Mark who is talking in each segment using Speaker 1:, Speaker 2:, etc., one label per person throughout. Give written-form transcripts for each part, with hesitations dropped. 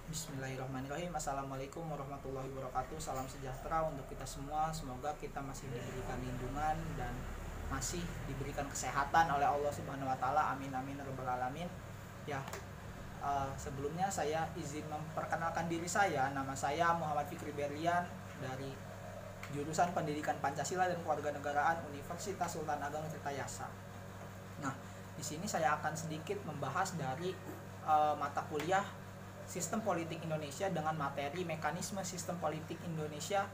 Speaker 1: Bismillahirrahmanirrahim. Assalamualaikum warahmatullahi wabarakatuh. Salam sejahtera untuk kita semua. Semoga kita masih diberikan lindungan dan masih diberikan kesehatan oleh Allah Subhanahu wa taala. Amin amin ya rabbal alamin. Ya, sebelumnya saya izin memperkenalkan diri saya. Nama saya Muhammad Fikri Berlian dari jurusan Pendidikan Pancasila dan Kewarganegaraan Universitas Sultan Ageng Tirtayasa. Nah, di sini saya akan sedikit membahas dari mata kuliah Sistem Politik Indonesia dengan materi mekanisme sistem politik Indonesia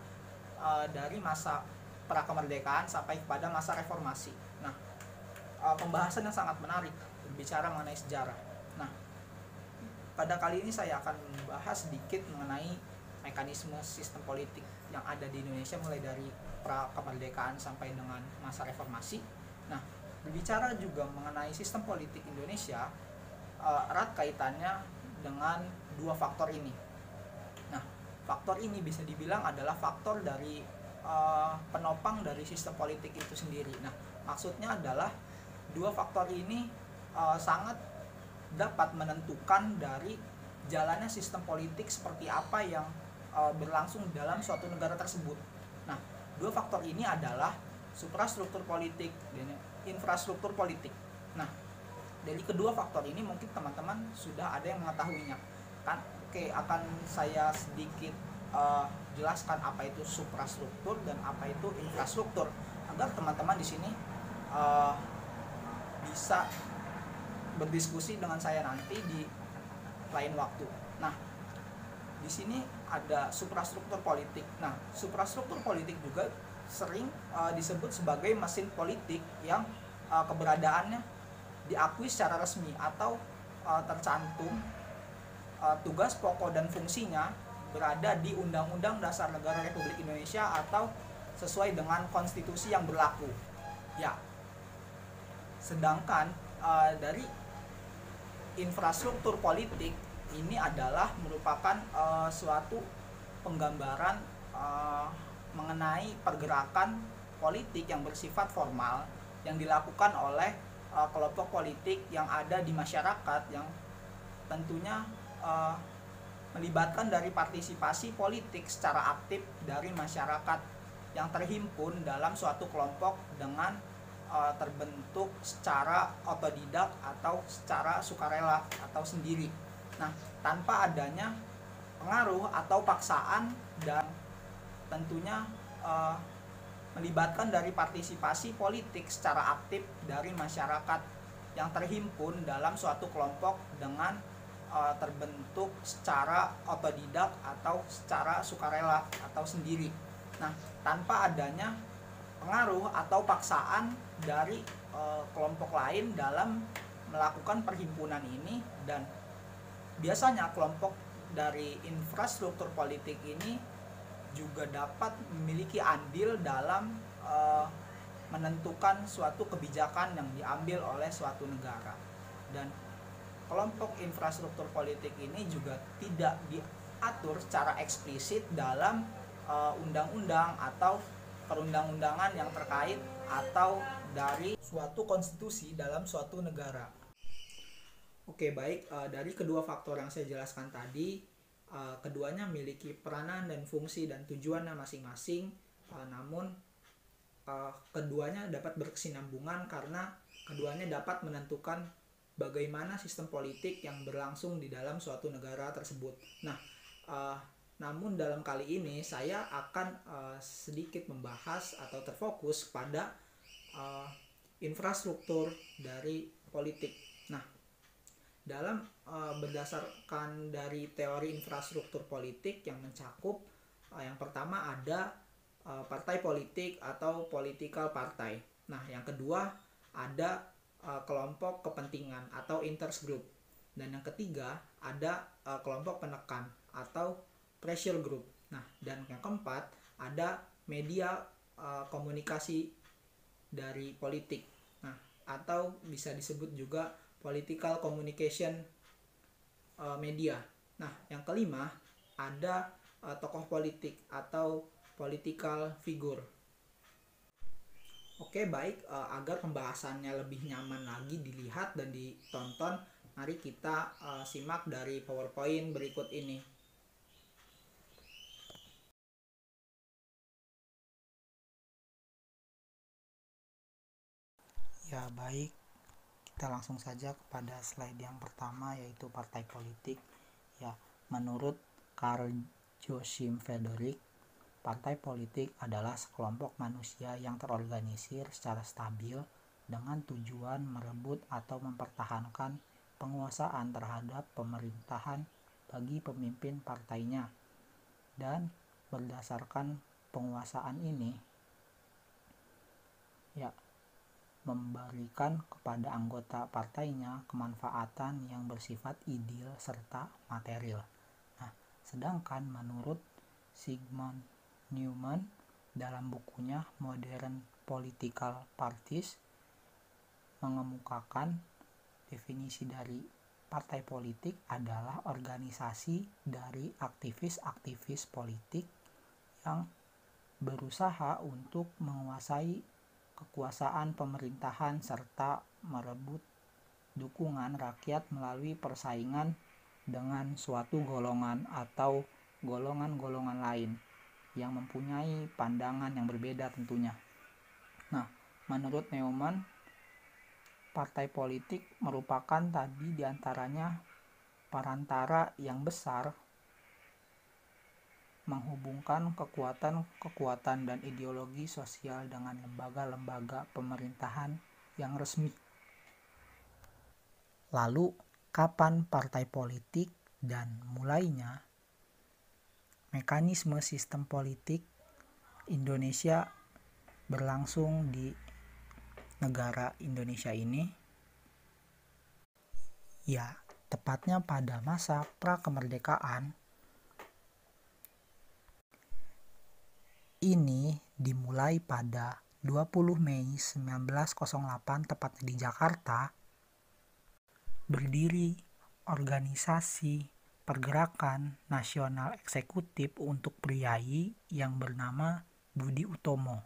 Speaker 1: dari masa prakemerdekaan sampai kepada masa reformasi. Nah, pembahasan yang sangat menarik berbicara mengenai sejarah. Nah, pada kali ini saya akan membahas sedikit mengenai mekanisme sistem politik yang ada di Indonesia mulai dari prakemerdekaan sampai dengan masa reformasi. Nah, berbicara juga mengenai sistem politik Indonesia, erat kaitannya dengan dua faktor ini. Nah, faktor ini bisa dibilang adalah faktor dari penopang dari sistem politik itu sendiri. Nah, maksudnya adalah dua faktor ini sangat dapat menentukan dari jalannya sistem politik seperti apa yang berlangsung dalam suatu negara tersebut. Nah, dua faktor ini adalah suprastruktur politik dan infrastruktur politik. Nah, dari kedua faktor ini mungkin teman-teman sudah ada yang mengetahuinya kan. Oke, akan saya sedikit jelaskan apa itu suprastruktur dan apa itu infrastruktur agar teman-teman di sini bisa berdiskusi dengan saya nanti di lain waktu. Nah, di sini ada suprastruktur politik. Nah, suprastruktur politik juga sering disebut sebagai mesin politik yang keberadaannya diakui secara resmi atau tercantum tugas pokok dan fungsinya berada di Undang-Undang Dasar Negara Republik Indonesia atau sesuai dengan konstitusi yang berlaku. Ya, sedangkan dari infrastruktur politik ini adalah merupakan suatu penggambaran mengenai pergerakan politik yang bersifat formal yang dilakukan oleh kelompok politik yang ada di masyarakat yang tentunya melibatkan dari partisipasi politik secara aktif dari masyarakat yang terhimpun dalam suatu kelompok dengan terbentuk secara otodidak atau secara sukarela atau sendiri. Nah, tanpa adanya pengaruh atau paksaan dan tentunya melibatkan dari partisipasi politik secara aktif dari masyarakat yang terhimpun dalam suatu kelompok dengan terbentuk secara otodidak atau secara sukarela atau sendiri. Nah, tanpa adanya pengaruh atau paksaan dari kelompok lain dalam melakukan perhimpunan ini, dan biasanya kelompok dari infrastruktur politik ini juga dapat memiliki andil dalam menentukan suatu kebijakan yang diambil oleh suatu negara. Dan kelompok infrastruktur politik ini juga tidak diatur secara eksplisit dalam undang-undang atau perundang-undangan yang terkait atau dari suatu konstitusi dalam suatu negara. Oke, baik, dari kedua faktor yang saya jelaskan tadi, keduanya memiliki peranan dan fungsi dan tujuannya masing-masing, namun keduanya dapat berkesinambungan karena keduanya dapat menentukan bagaimana sistem politik yang berlangsung di dalam suatu negara tersebut. Nah, namun dalam kali ini saya akan sedikit membahas atau terfokus pada infrastruktur dari politik. Nah, dalam berdasarkan dari teori infrastruktur politik yang mencakup yang pertama ada partai politik atau political party. Nah, yang kedua ada kelompok kepentingan atau interest group, dan yang ketiga ada kelompok penekan atau pressure group. Nah, dan yang keempat ada media komunikasi dari politik. Nah, atau bisa disebut juga political communication media. Nah, yang kelima ada tokoh politik atau political figure. Oke, baik, agar pembahasannya lebih nyaman lagi dilihat dan ditonton, Mari kita simak dari PowerPoint berikut ini. Ya, baik. Kita langsung saja kepada slide yang pertama, yaitu partai politik. Ya, menurut Carl Joachim Friedrich, partai politik adalah sekelompok manusia yang terorganisir secara stabil dengan tujuan merebut atau mempertahankan penguasaan terhadap pemerintahan bagi pemimpin partainya, dan berdasarkan penguasaan ini memberikan kepada anggota partainya kemanfaatan yang bersifat ideal serta material. Nah, sedangkan menurut Zygmunt Neumann dalam bukunya Modern Political Parties mengemukakan definisi dari partai politik adalah organisasi dari aktivis-aktivis politik yang berusaha untuk menguasai kekuasaan pemerintahan serta merebut dukungan rakyat melalui persaingan dengan suatu golongan atau golongan-golongan lain yang mempunyai pandangan yang berbeda tentunya. Nah, menurut Neumann, partai politik merupakan tadi diantaranya perantara yang besar menghubungkan kekuatan dan ideologi sosial dengan lembaga-lembaga pemerintahan yang resmi. Lalu, kapan partai politik dan mulainya? Mekanisme sistem politik Indonesia berlangsung di negara Indonesia ini, ya, tepatnya pada masa prakemerdekaan. Ini dimulai pada 20 Mei 1908 tepatnya di Jakarta. Berdiri organisasi pergerakan nasional eksekutif untuk priai yang bernama Budi Utomo.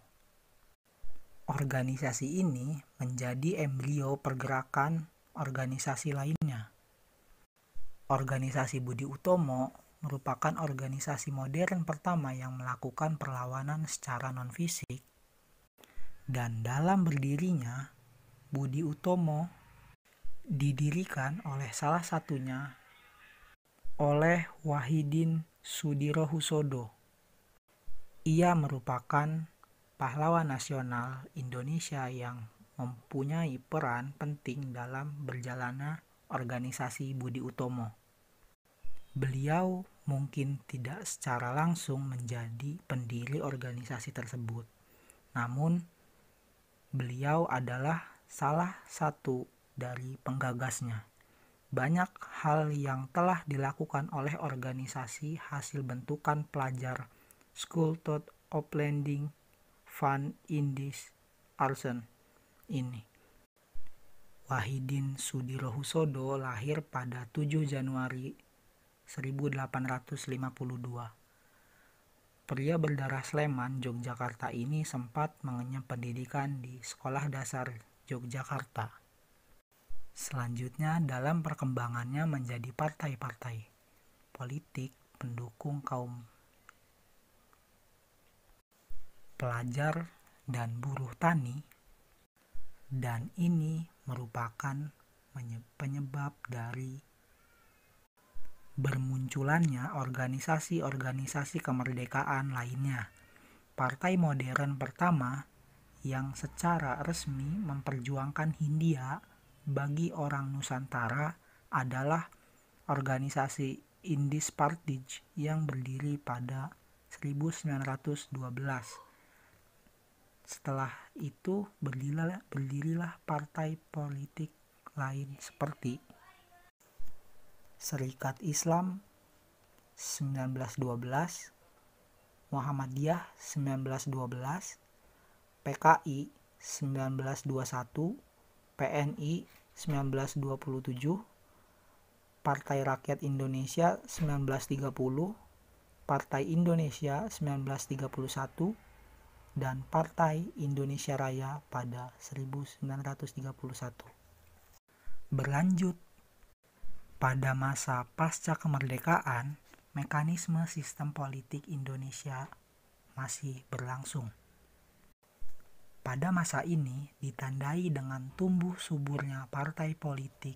Speaker 1: Organisasi ini menjadi embrio pergerakan organisasi lainnya. Organisasi Budi Utomo merupakan organisasi modern pertama yang melakukan perlawanan secara non-fisik, dan dalam berdirinya Budi Utomo didirikan oleh salah satunya oleh Wahidin Sudirohusodo. Ia merupakan pahlawan nasional Indonesia yang mempunyai peran penting dalam berjalannya organisasi Budi Utomo. Beliau mungkin tidak secara langsung menjadi pendiri organisasi tersebut, namun beliau adalah salah satu dari penggagasnya. Banyak hal yang telah dilakukan oleh organisasi hasil bentukan pelajar School Thought of Landing Fund Indis Arsen ini. Wahidin Sudirohusodo lahir pada 7 Januari 1852. Pria berdarah Sleman, Yogyakarta ini sempat mengenyam pendidikan di Sekolah Dasar Yogyakarta. Selanjutnya dalam perkembangannya menjadi partai-partai politik pendukung kaum pelajar dan buruh tani, dan ini merupakan penyebab dari bermunculannya organisasi-organisasi kemerdekaan lainnya. Partai modern pertama yang secara resmi memperjuangkan Hindia bagi orang Nusantara adalah organisasi Indis Partij yang berdiri pada 1912. Setelah itu berdirilah partai politik lain seperti Serikat Islam 1912, Muhammadiyah 1912, PKI 1921, PNI 1927, Partai Rakyat Indonesia 1930, Partai Indonesia 1931, dan Partai Indonesia Raya pada 1931. Berlanjut Pada masa pasca kemerdekaan, mekanisme sistem politik Indonesia masih berlangsung. Pada masa ini ditandai dengan tumbuh suburnya partai politik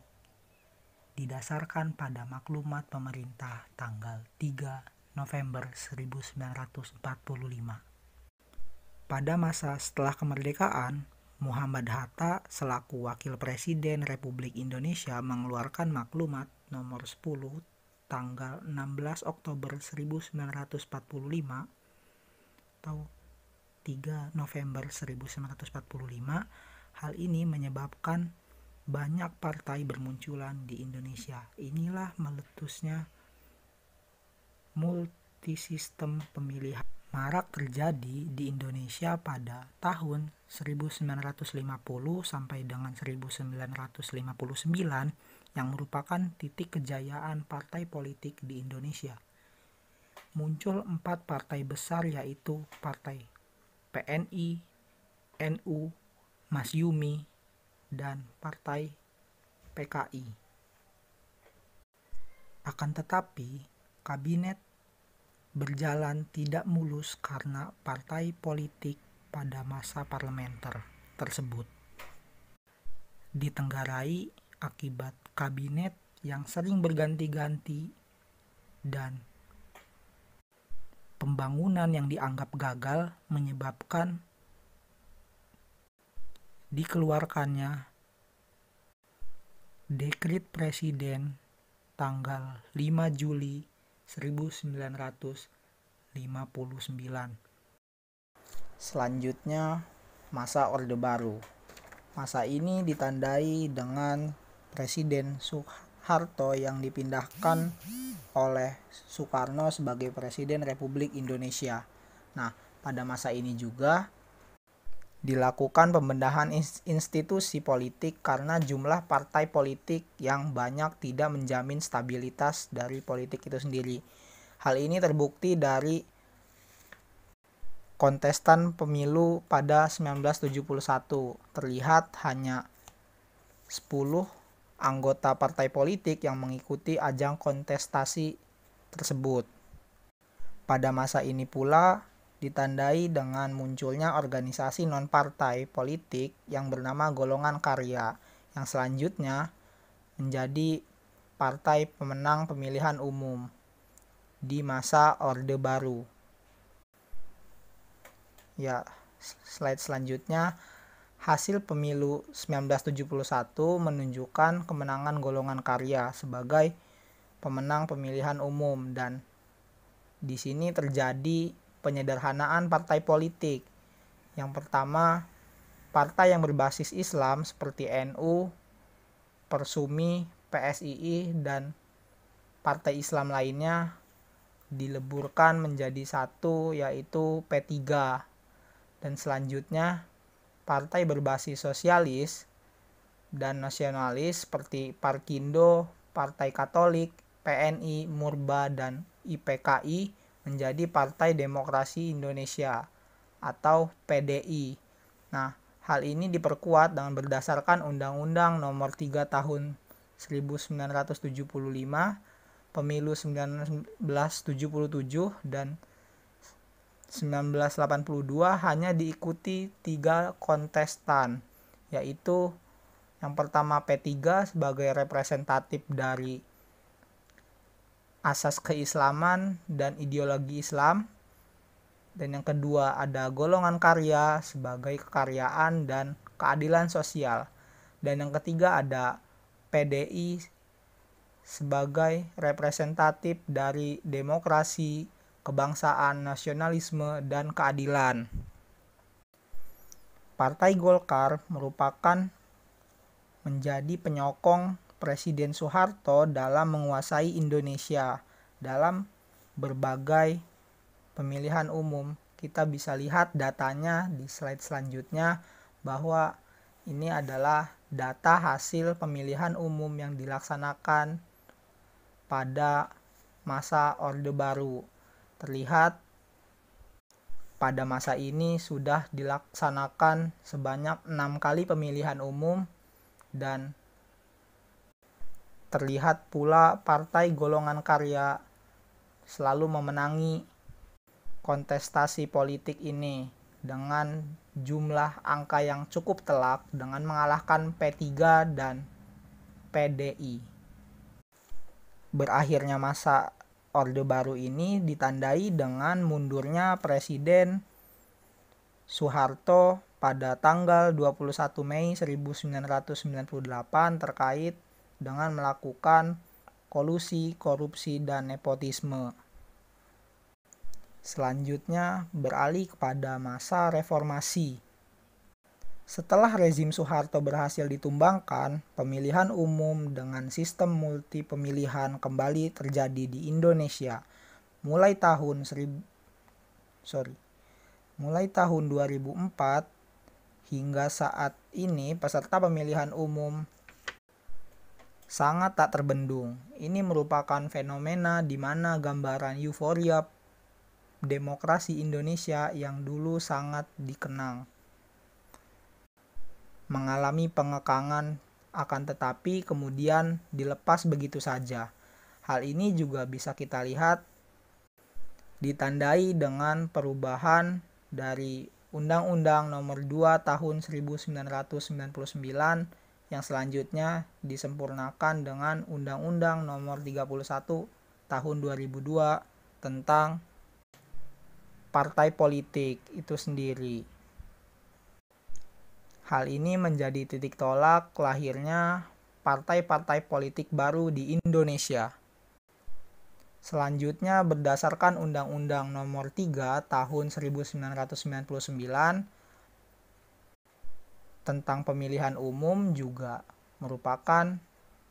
Speaker 1: didasarkan pada maklumat pemerintah tanggal 3 November 1945. Pada masa setelah kemerdekaan, Muhammad Hatta selaku Wakil Presiden Republik Indonesia mengeluarkan maklumat nomor 10 tanggal 16 Oktober 1945 atau 3 November 1945. Hal ini menyebabkan banyak partai bermunculan di Indonesia. Inilah meletusnya multisistem pemilihan marak terjadi di Indonesia pada tahun 1950 sampai dengan 1959 yang merupakan titik kejayaan partai politik di Indonesia. Muncul 4 partai besar, yaitu Partai PNI, NU, Masyumi, dan Partai PKI. Akan tetapi, kabinet berjalan tidak mulus karena partai politik pada masa parlementer tersebut ditenggarai akibat kabinet yang sering berganti-ganti dan pembangunan yang dianggap gagal, menyebabkan dikeluarkannya dekret presiden tanggal 5 Juli 1959. Selanjutnya, masa Orde Baru. Masa ini ditandai dengan Presiden Soeharto yang dipindahkan oleh Soekarno sebagai Presiden Republik Indonesia. Nah, pada masa ini juga dilakukan pembedahan institusi politik karena jumlah partai politik yang banyak tidak menjamin stabilitas dari politik itu sendiri. Hal ini terbukti dari kontestan pemilu pada 1971. Terlihat hanya 10 anggota partai politik yang mengikuti ajang kontestasi tersebut. Pada masa ini pula ditandai dengan munculnya organisasi non-partai politik yang bernama Golongan Karya, yang selanjutnya menjadi partai pemenang pemilihan umum di masa Orde Baru. Ya, slide selanjutnya, hasil pemilu 1971 menunjukkan kemenangan Golongan Karya sebagai pemenang pemilihan umum, dan di sini terjadi penyederhanaan partai politik. Yang pertama, partai yang berbasis Islam seperti NU, Persumi, PSII, dan partai Islam lainnya dileburkan menjadi satu, yaitu P3. Dan selanjutnya, partai berbasis sosialis dan nasionalis seperti Parkindo, Partai Katolik, PNI, Murba, dan IPKI menjadi Partai Demokrasi Indonesia atau PDI. Nah, hal ini diperkuat dengan berdasarkan Undang-Undang Nomor 3 Tahun 1975, Pemilu 1977 dan 1982 hanya diikuti 3 kontestan, yaitu yang pertama P3 sebagai representatif dari asas keislaman dan ideologi Islam, dan yang kedua ada Golongan Karya sebagai kekaryaan dan keadilan sosial, dan yang ketiga ada PDI sebagai representatif dari demokrasi, kebangsaan, nasionalisme, dan keadilan. Partai Golkar merupakan menjadi penyokong Presiden Soeharto dalam menguasai Indonesia dalam berbagai pemilihan umum. Kita bisa lihat datanya di slide selanjutnya, bahwa ini adalah data hasil pemilihan umum yang dilaksanakan pada masa Orde Baru. Terlihat pada masa ini sudah dilaksanakan sebanyak 6 kali pemilihan umum, dan Terlihat pula partai golongan karya selalu memenangi kontestasi politik ini dengan jumlah angka yang cukup telak dengan mengalahkan P3 dan PDI. Berakhirnya masa Orde Baru ini ditandai dengan mundurnya Presiden Soeharto pada tanggal 21 Mei 1998 terkait dengan melakukan kolusi, korupsi, dan nepotisme. Selanjutnya beralih kepada masa reformasi. Setelah rezim Soeharto berhasil ditumbangkan, pemilihan umum dengan sistem multi pemilihan kembali terjadi di Indonesia. Mulai tahun 2004 hingga saat ini peserta pemilihan umum sangat tak terbendung. Ini merupakan fenomena di mana gambaran euforia demokrasi Indonesia yang dulu sangat dikenang mengalami pengekangan, akan tetapi kemudian dilepas begitu saja. Hal ini juga bisa kita lihat ditandai dengan perubahan dari Undang-Undang Nomor 2 Tahun 1999 yang selanjutnya disempurnakan dengan Undang-Undang Nomor 31 Tahun 2002 tentang partai politik itu sendiri. Hal ini menjadi titik tolak lahirnya partai-partai politik baru di Indonesia. Selanjutnya berdasarkan Undang-Undang Nomor 3 Tahun 1999 tentang pemilihan umum juga merupakan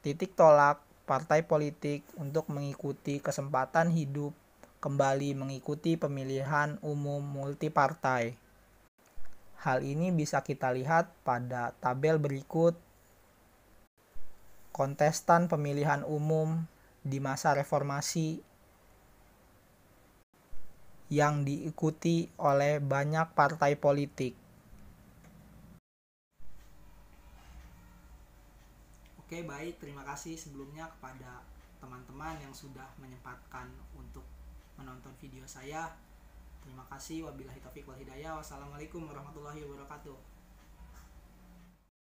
Speaker 1: titik tolak partai politik untuk mengikuti kesempatan hidup kembali mengikuti pemilihan umum multipartai. Hal ini bisa kita lihat pada tabel berikut kontestan pemilihan umum di masa reformasi yang diikuti oleh banyak partai politik. Oke, baik, terima kasih sebelumnya kepada teman-teman yang sudah menyempatkan untuk menonton video saya. Terima kasih, wabillahi taufiq wal hidayah. Wassalamualaikum warahmatullahi wabarakatuh.